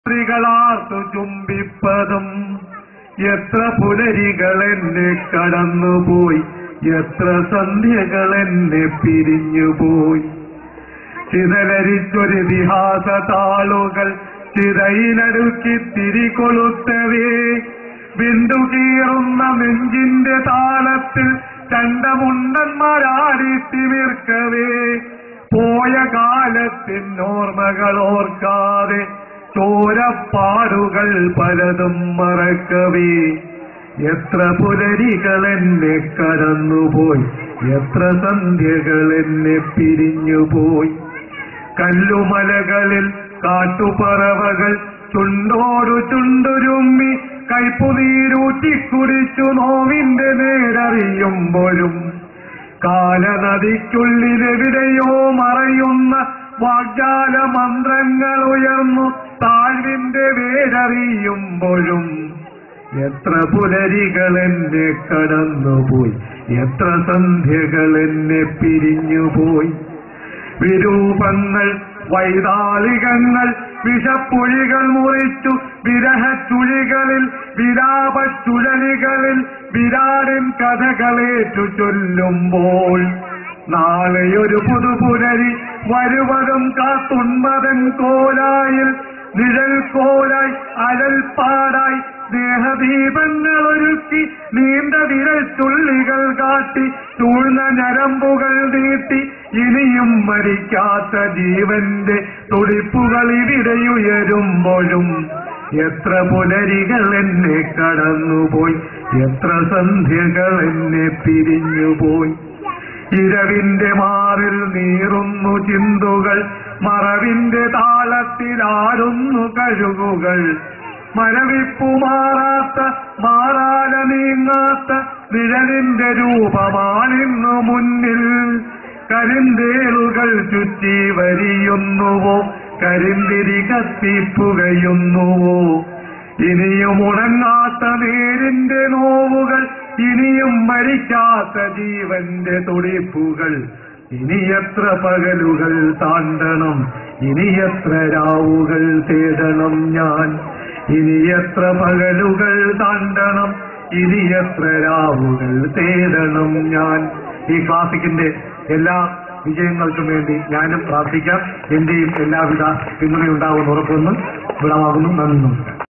സ്ത്രീകളാർത്തു ചുംബിപ്പതും എത്ര പുലരികളെന്നെ കടന്നുപോയി, എത്ര സന്ധ്യകളെന്നെ പിരിഞ്ഞുപോയി. ചിതലരിച്ചൊരിതിഹാസ താളുകൾ ചിതയിലടുക്കി തിരികൊളുത്തവേ, ബിന്ദുകീറുന്ന നെഞ്ചിന്റെ താളത്തിൽ ചണ്ടമുണ്ടന്മാരാടി തിമിർക്കവേ, പോയ കാലത്തിനോർമ്മകൾ ഓർക്കാതെ ചോരപ്പാടുകൾ പലതും മറക്കവേ, എത്ര പുലരികളെന്നെ കടന്നുപോയി, എത്ര സന്ധ്യകളെന്നെ പിരിഞ്ഞുപോയി. കല്ലുമലകളിൽ കാട്ടുപറവകൾ ചുണ്ടോടു ചുണ്ടുരുമ്മി കൈപ്പുനീരൂറ്റിക്കുടിച്ചു നോവിന്റെ നേരറിയുമ്പോഴും, കാലനദിക്കുള്ളിലെവിടെയോ മറയുന്ന വാഗ്ദാന മന്ത്രങ്ങൾ ഉയർന്നു താഴ്വിന്റെ വേരറിയുമ്പോഴും, എത്ര പുലരികളെന്നെ കടന്നുപോയി, എത്ര സന്ധ്യകളെന്നെ പിരിഞ്ഞുപോയി. വിരൂപങ്ങൾ വൈതാളികങ്ങൾ വിഷപ്പുഴികൾ മുറിച്ചു വിരഹച്ചുഴികളിൽ വിലാപച്ചുഴലികളിൽ വിരാടിൻ കഥകളേറ്റു ചൊല്ലുമ്പോൾ, നാളെയൊരു പുതുപുലരി വരുവതും കാത്തുൺമതൻ കോലായിൽ നിഴൽ കോലായി അഴൽപ്പാടായി സ്നേഹദീപങ്ങൾ ഒരുക്കി നീണ്ട വിരൽ ചുള്ളികൾ കാട്ടി ചൂഴ്ന്ന ഞരമ്പുകൾ നീട്ടി ഇനിയും മരിക്കാത്ത ജീവന്റെ തുടിപ്പുകൾ ഇവിടെയുയരുമ്പോഴും, എത്ര പുലരികൾ എന്നെ കടന്നുപോയി, എത്ര സന്ധ്യകൾ എന്നെ പിരിഞ്ഞുപോയി. ഇരവിന്റെ മാറിൽ നീറുന്നു ചിന്തുകൾ, മറവിന്റെ താളത്തിലാടുന്നു കഴുകുകൾ, മരവിപ്പുമാറാത്ത മാറാല നീങ്ങാത്ത നിഴലിന്റെ രൂപമാണിന്നു മുന്നിൽ. കരിന്തേളുകൾ ചുറ്റി വരിയുന്നുവോ, കരിന്തിരി കത്തിപ്പുകയുന്നുവോ, ഇനിയും ഉണങ്ങാത്ത നേരിന്റെ നോവുകൾ, ഇനിയും മരിക്കാത്ത ജീവന്റെ തുടിപ്പുകൾ. ഇനി എത്ര പകലുകൾ താണ്ടണം, ഇനി എത്ര രാവുകൾ തേടണം ഞാൻ, ഇനി എത്ര പകലുകൾ താണ്ടണം, ഇനി എത്ര രാവുകൾ തേടണം ഞാൻ. ഈ ക്ലാസിക്കിന്റെ എല്ലാ വിജയങ്ങൾക്കും വേണ്ടി ഞാനും പ്രാർത്ഥിക്കാം. എന്റെയും എല്ലാവിധ പിന്തുണയുണ്ടാവുമെന്ന് ഉറപ്പൊന്ന് വിടവാകുന്നു. നന്ദി, നമസ്കാരം.